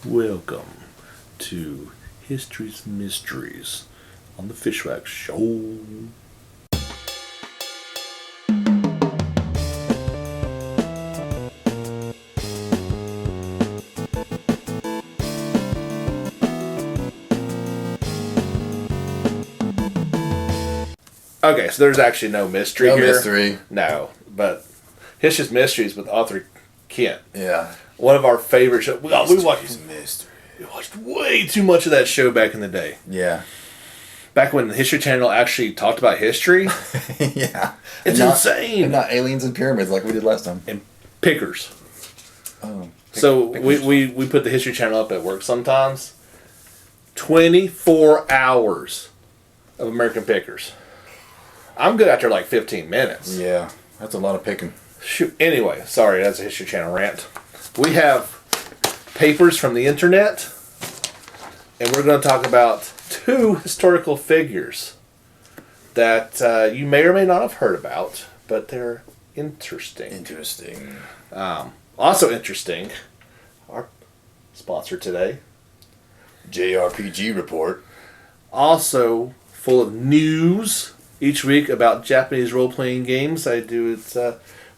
Welcome to History's Mysteries on the Fishwax Show. Okay, so there's actually no mystery here. No mystery. No, but History's Mysteries with author Kent. Yeah. One of our favorite shows. We watched mystery. We watched way too much of that show back in the day. Yeah. Back when the History Channel actually talked about history. Yeah. It's insane. And not aliens and pyramids like we did last time. And pickers. Oh. So we put the History Channel up at work sometimes. 24 hours of American pickers. I'm good after like 15 minutes. Yeah. That's a lot of picking. Shoot. Anyway, sorry, that's a History Channel rant. We have papers from the internet, and we're going to talk about two historical figures that you may or may not have heard about, but they're interesting. Interesting. Also interesting, our sponsor today, JRPG Report. also full of news each week about Japanese role-playing games.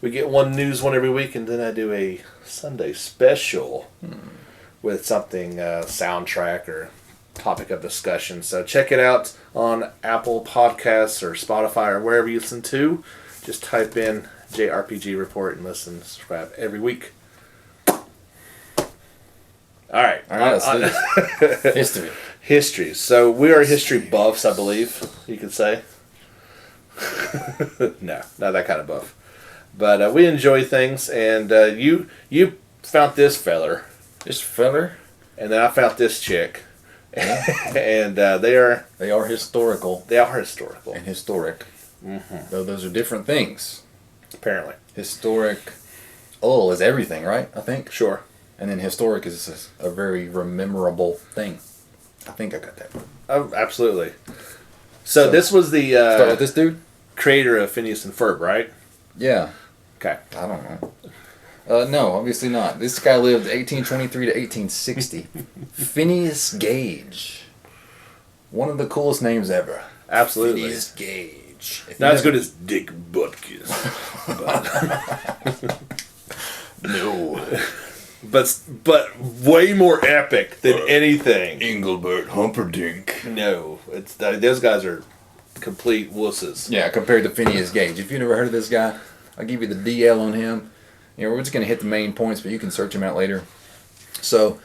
We get news one every week, and then I do a Sunday special with something, soundtrack or topic of discussion. So check it out on Apple Podcasts or Spotify or wherever you listen to. Just type in JRPG Report and listen, subscribe every week. All right. Let's do this. History. So we are history buffs, I believe you could say. No, not that kind of buff. But we enjoy things, and you found this feller. This feller? And then I found this chick. And they are historical. They are historical. And historic. Mm-hmm. Though those are different things. Apparently. Historic is everything, right? I think. Sure. And then historic is a very memorable thing. I think I got that. Oh, absolutely. So this was the start with this dude? Creator of Phineas and Ferb, right? Yeah. Okay. I don't know. No, obviously not. This guy lived 1823 to 1860. Phineas Gage. One of the coolest names ever. Absolutely. Phineas Gage. Not as good as Dick Butkus. No. But way more epic than anything. Engelbert Humperdinck. No. Those guys are complete wusses. Yeah, compared to Phineas Gage. If you've never heard of this guy, I'll give you the DL on him. We're just going to hit the main points, but you can search him out later. So,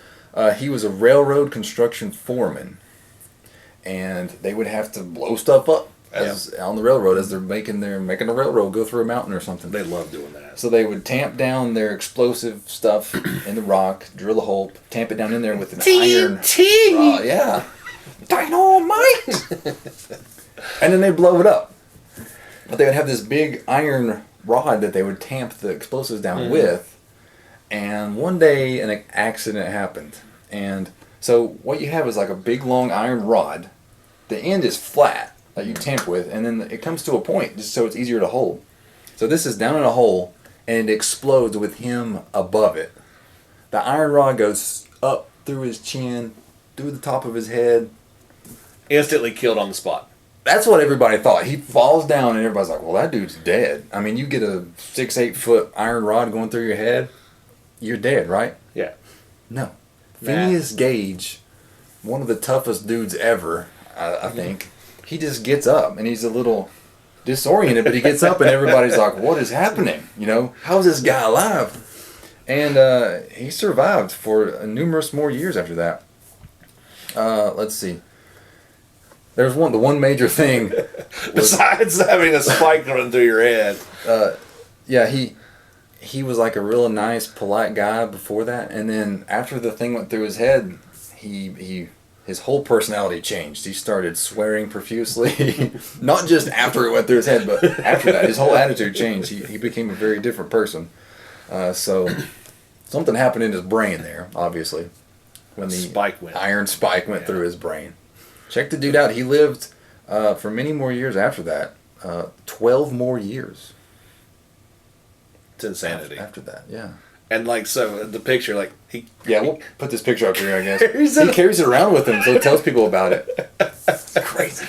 he was a railroad construction foreman, and they would have to blow stuff up on the railroad as they're making the railroad go through a mountain or something. They love doing that. So they would tamp down their explosive stuff in the rock, drill a hole, tamp it down in there with an iron. TNT! Yeah. Dynamite! And then they blow it up. But they would have this big iron rod that they would tamp the explosives down with. And one day an accident happened. And so what you have is like a big long iron rod. The end is flat that you tamp with. And then it comes to a point just so it's easier to hold. So this is down in a hole and it explodes with him above it. The iron rod goes up through his chin, through the top of his head. Instantly killed on the spot. That's what everybody thought. He falls down and everybody's like, well, that dude's dead. I mean, you get a 6-8 foot iron rod going through your head, you're dead, right? Yeah. No. Phineas Gage, one of the toughest dudes ever, I think, he just gets up and he's a little disoriented, but he gets up and everybody's like, what is happening? How's this guy alive? And he survived for numerous more years after that. Let's see. There's the one major thing. Besides having a spike running through your head. Yeah, he was like a real nice, polite guy before that, and then after the thing went through his head, his whole personality changed. He started swearing profusely. Not just after it went through his head, but after that, his whole attitude changed. He became a very different person. So something happened in his brain there, obviously, when the iron spike went through his brain. Check the dude out. He lived for many more years after that. 12 more years. It's insanity. After that, yeah. And like, so the picture, like, Yeah, we'll put this picture up here, I guess. Carries He it- carries it around with him, so he tells people about it. It's crazy.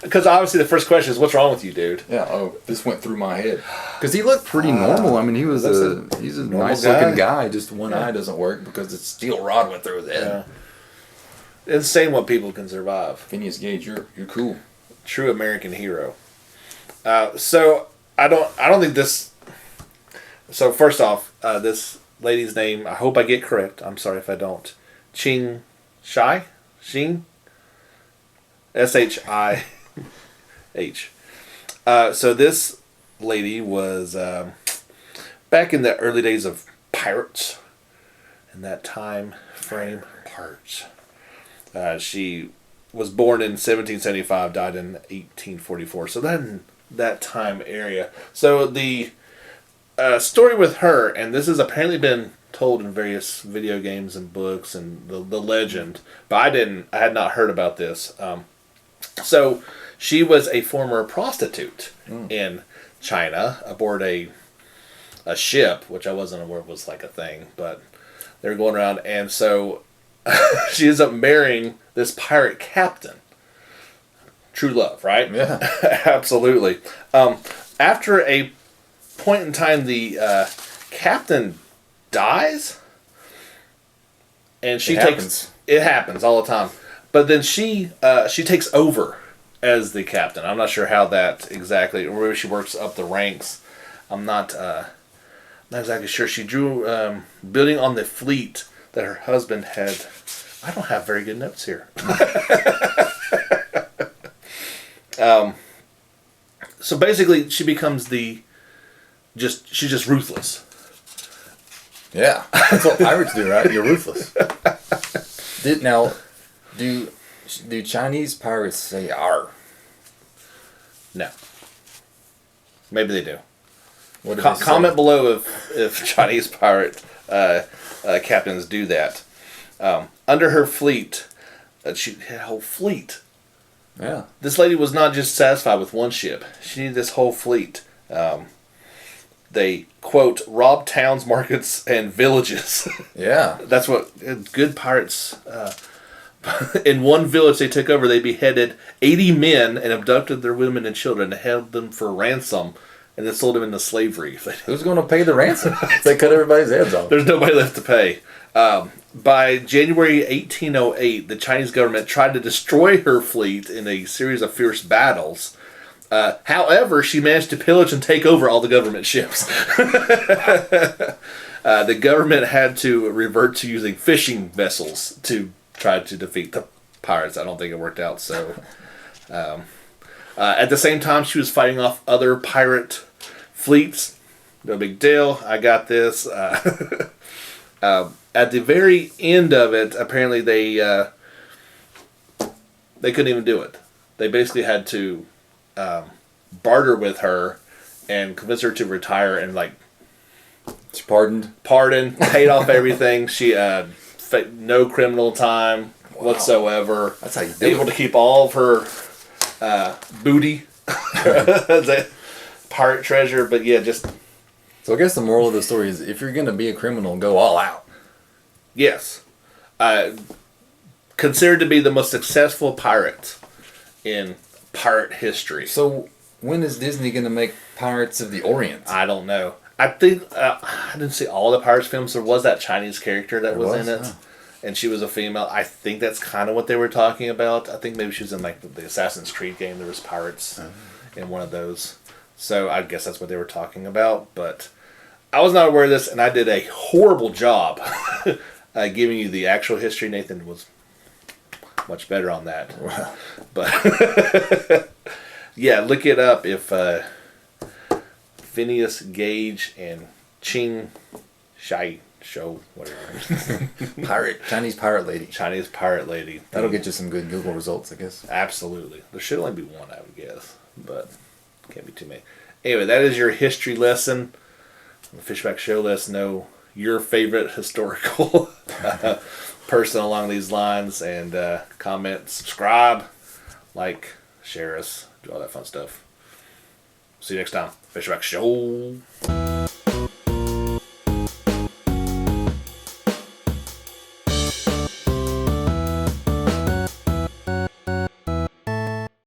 because obviously the first question is, what's wrong with you, dude? Yeah, this went through my head. Because he looked pretty normal. I mean, he's a nice looking guy, just one eye doesn't work because the steel rod went through his head. Yeah. Insane what people can survive. Phineas Gage, you're cool. True American hero. So I don't think this. So first off, this lady's name, I hope I get correct. I'm sorry if I don't. Ching Shih? Shing? SHIH. So this lady was back in the early days of pirates. In that time frame, pirates. She was born in 1775, died in 1844. So that time area. So the story with her, and this has apparently been told in various video games and books and the legend, but I had not heard about this. So she was a former prostitute in China aboard a ship, which I wasn't aware was like a thing, but they were going around, and so she ends up marrying this pirate captain. True love, right? Yeah. Absolutely. After a point in time, the captain dies, and she It happens all the time. But then she takes over as the captain. I'm not sure how that exactly, or maybe she works up the ranks. I'm not exactly sure. She drew building on the fleet that her husband had. I don't have very good notes here. So basically, she becomes she's just ruthless. Yeah, that's what pirates do, right? You're ruthless. Do Chinese pirates say "ar"? No. Maybe they do. What do they say? Comment below if Chinese pirate captains do that. Under her fleet, she had a whole fleet. Yeah. This lady was not just satisfied with one ship. She needed this whole fleet. They, quote, robbed towns, markets, and villages. Yeah. That's what good pirates... in one village they took over, they beheaded 80 men and abducted their women and children and held them for ransom and then sold them into slavery. Who's going to pay the ransom? They cut everybody's heads off. There's nobody left to pay. By January 1808, the Chinese government tried to destroy her fleet in a series of fierce battles. However, she managed to pillage and take over all the government ships. The government had to revert to using fishing vessels to try to defeat the pirates. I don't think it worked out. So, at the same time, she was fighting off other pirate fleets. No big deal. I got this. At the very end of it, apparently they couldn't even do it. They basically had to barter with her and convince her to retire and She's pardoned. paid off everything. She no criminal time whatsoever. That's how you do Able it. to keep all of her booty, the pirate treasure. But yeah, just So I guess the moral of the story is if you're going to be a criminal, go all out. yes, considered to be the most successful pirate in pirate history. So when is Disney going to make Pirates of the Orient? I don't know. I think I didn't see all the Pirates films. There was that Chinese character that was in it, and she was a female. I think that's kind of what they were talking about. I think maybe she was in the Assassin's Creed game. There was pirates in one of those, so I guess that's what they were talking about. But I was not aware of this, and I did a horrible job giving you the actual history. Nathan was much better on that. Wow. But yeah, look it up if Phineas Gage and Ching Shih show whatever. Chinese pirate lady. Chinese pirate lady. That'll get you some good Google results, I guess. Absolutely. There should only be one, I would guess, but can't be too many. Anyway, that is your history lesson. On the Fishwax Show, let us know your favorite historical person along these lines, and comment, subscribe, like, share us, do all that fun stuff. See you next time. Fishwax Show.